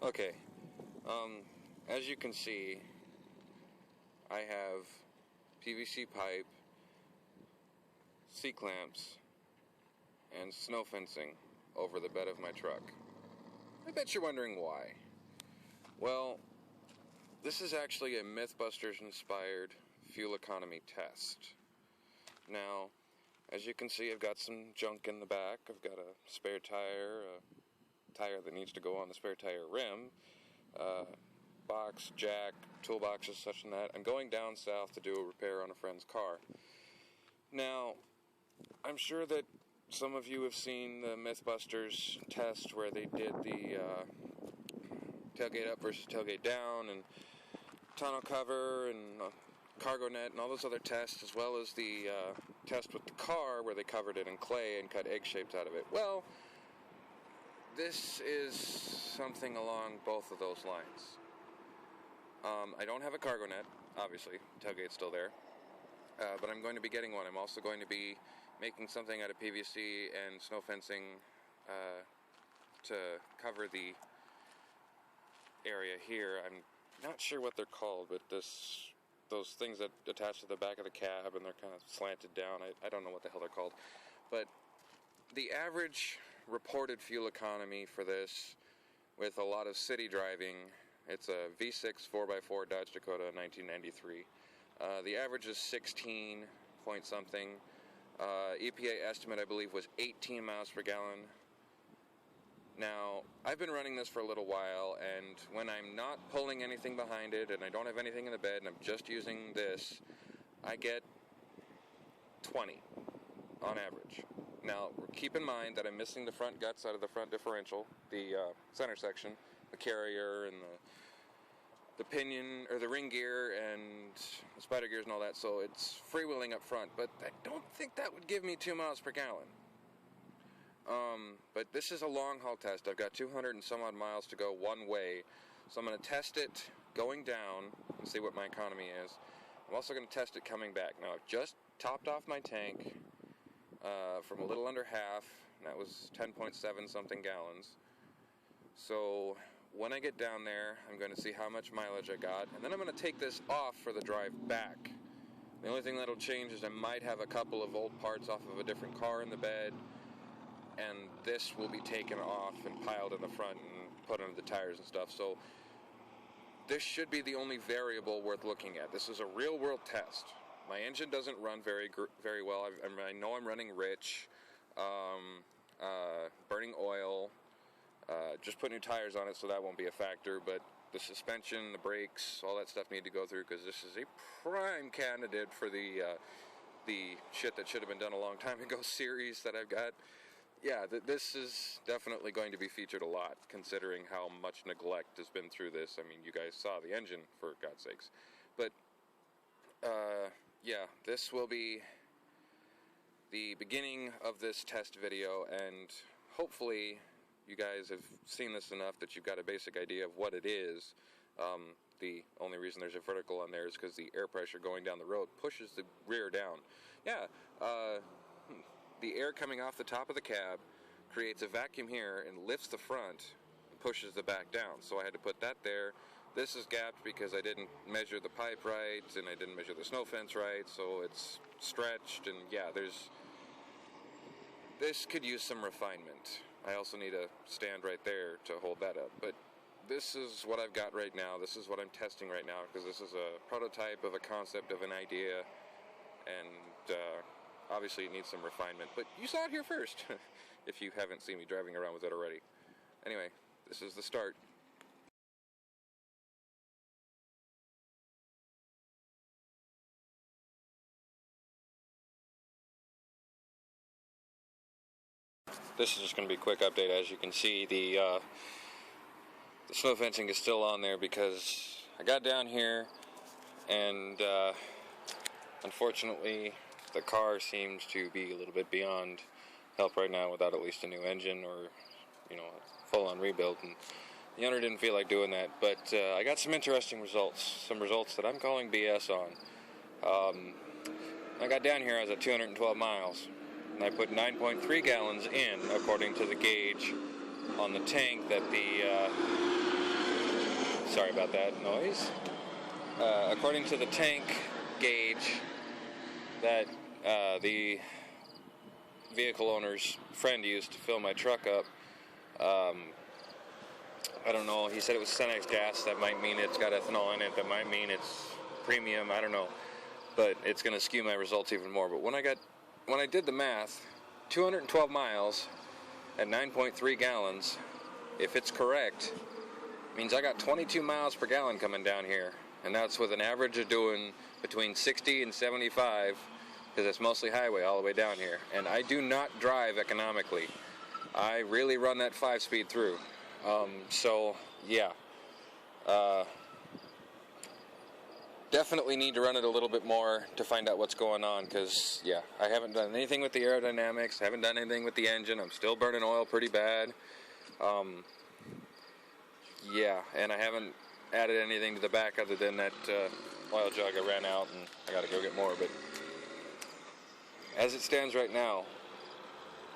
Okay, as you can see, I have PVC pipe, C-clamps, and snow fencing over the bed of my truck. I bet you're wondering why. Well, this is actually a Mythbusters-inspired fuel economy test. Now, as you can see, I've got some junk in the back. I've got a spare tire, a tire that needs to go on the spare tire rim, box, jack, toolboxes, such and that. I'm going down south to do a repair on a friend's car. Now, I'm sure that some of you have seen the Mythbusters test where they did the tailgate up versus tailgate down, and tonneau cover, and cargo net, and all those other tests, as well as the test with the car where they covered it in clay and cut egg shapes out of it. Well, this is something along both of those lines. I don't have a cargo net, obviously. Tailgate's still there. But I'm going to be getting one. I'm also going to be making something out of PVC and snow fencing to cover the area here. I'm not sure what they're called, but those things that attach to the back of the cab and they're kind of slanted down. I don't know what the hell they're called. But the average reported fuel economy for this, with a lot of city driving, it's a V6 4x4 Dodge Dakota 1993. The average is 16 point something. EPA estimate, I believe, was 18 miles per gallon. Now, I've been running this for a little while, and when I'm not pulling anything behind it, and I don't have anything in the bed, and I'm just using this, I get 20 on average. Now, keep in mind that I'm missing the front guts out of the front differential, the center section, the carrier, and the pinion, or the ring gear, and the spider gears and all that, so it's freewheeling up front, but I don't think that would give me 2 miles per gallon. But this is a long haul test. I've got 200 and some odd miles to go one way, so I'm going to test it going down and see what my economy is. I'm also going to test it coming back. Now, I've just topped off my tank from a little under half, and that was 10.7 something gallons. So when I get down there, I'm going to see how much mileage I got, and then I'm going to take this off for the drive back. The only thing that'll change is I might have a couple of old parts off of a different car in the bed, and this will be taken off and piled in the front and put under the tires and stuff. So this should be the only variable worth looking at. This is a real-world test. My engine doesn't run very well. I know I'm running rich, burning oil. Just put new tires on it, so that won't be a factor. But the suspension, the brakes, all that stuff need to go through, because this is a prime candidate for the shit that should have been done a long time ago series that I've got. Yeah, this is definitely going to be featured a lot, considering how much neglect has been through this. I mean, you guys saw the engine, for God's sakes. But, yeah, this will be the beginning of this test video, and hopefully you guys have seen this enough that you've got a basic idea of what it is. The only reason there's a vertical on there is because the air pressure going down the road pushes the rear down. Yeah, the air coming off the top of the cab creates a vacuum here and lifts the front and pushes the back down. So I had to put that there. This is gapped because I didn't measure the pipe right, and I didn't measure the snow fence right, so it's stretched, and yeah, this could use some refinement. I also need a stand right there to hold that up, but this is what I've got right now. This is what I'm testing right now, because this is a prototype of a concept of an idea, and obviously it needs some refinement, but you saw it here first, if you haven't seen me driving around with it already. Anyway, this is the start. This is just going to be a quick update. As you can see, the snow fencing is still on there because I got down here, and unfortunately the car seems to be a little bit beyond help right now without at least a new engine or, you know, a full-on rebuild, and the owner didn't feel like doing that. But I got some interesting results, some results that I'm calling BS on. I got down here, I was at 212 miles, and I put 9.3 gallons in, according to the gauge on the tank that the Sorry about that noise. According to the tank gauge that the vehicle owner's friend used to fill my truck up, I don't know, he said it was Cenex gas. That might mean it's got ethanol in it, that might mean it's premium, I don't know, but it's going to skew my results even more. But when I did the math, 212 miles at 9.3 gallons, if it's correct, means I got 22 miles per gallon coming down here, and that's with an average of doing between 60 and 75, because it's mostly highway all the way down here. And I do not drive economically. I really run that 5-speed through. So yeah, definitely need to run it a little bit more to find out what's going on, because yeah, I haven't done anything with the aerodynamics, haven't done anything with the engine. I'm still burning oil pretty bad. Yeah, and I haven't added anything to the back other than that oil jug I ran out, and I gotta go get more. But as it stands right now,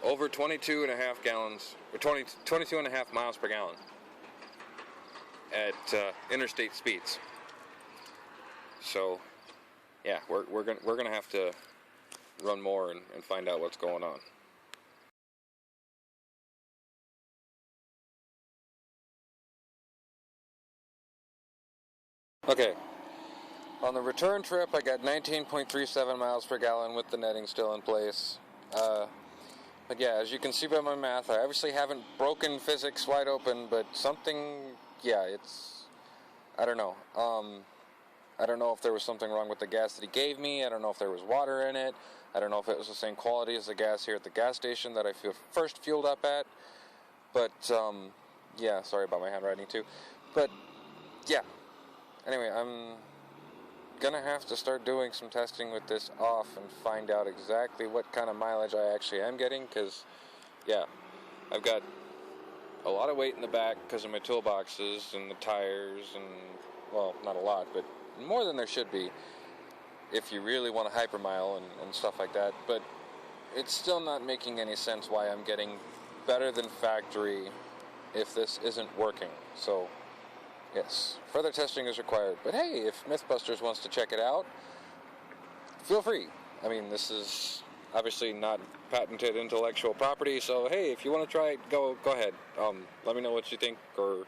over 22 and a half gallons, or 22 and a half miles per gallon at interstate speeds. So yeah, we're gonna have to run more and find out what's going on. Okay, on the return trip I got 19.37 miles per gallon with the netting still in place. But yeah, as you can see by my math, I obviously haven't broken physics wide open, but something, yeah, it's, I don't know. I don't know if there was something wrong with the gas that he gave me. I don't know if there was water in it. I don't know if it was the same quality as the gas here at the gas station that I first fueled up at. But, yeah, sorry about my handwriting too. But, yeah. Anyway, I'm gonna have to start doing some testing with this off and find out exactly what kind of mileage I actually am getting, because yeah, I've got a lot of weight in the back because of my toolboxes and the tires, and well, not a lot, but more than there should be if you really want to hypermile and stuff like that. But it's still not making any sense why I'm getting better than factory if this isn't working. So yes, further testing is required. But hey, if Mythbusters wants to check it out, feel free. I mean, this is obviously not patented intellectual property, so hey, if you want to try it, go ahead. Let me know what you think, or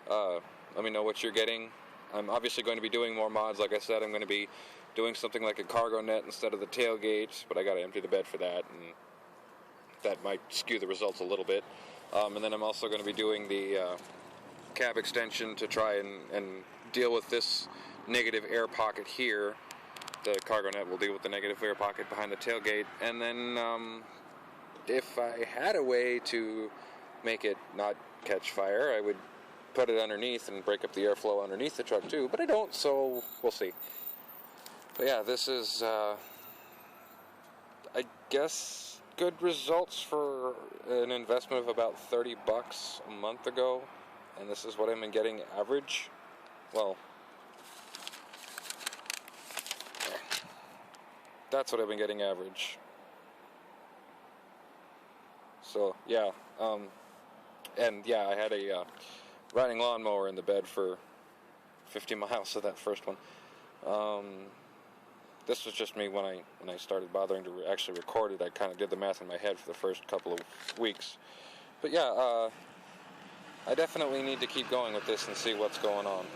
let me know what you're getting. I'm obviously going to be doing more mods. Like I said, I'm going to be doing something like a cargo net instead of the tailgate, but I got to empty the bed for that, and that might skew the results a little bit. And then I'm also going to be doing the cab extension to try and deal with this negative air pocket here. The cargo net will deal with the negative air pocket behind the tailgate, and then if I had a way to make it not catch fire, I would put it underneath and break up the airflow underneath the truck too, but I don't, so we'll see. But yeah, this is I guess good results for an investment of about $30 a month ago. And this is what I've been getting average. Well, that's what I've been getting average. So yeah, and yeah, I had a riding lawnmower in the bed for 50 miles of that first one. This was just me when I started bothering to actually record it. I kind of did the math in my head for the first couple of weeks. But yeah, I definitely need to keep going with this and see what's going on.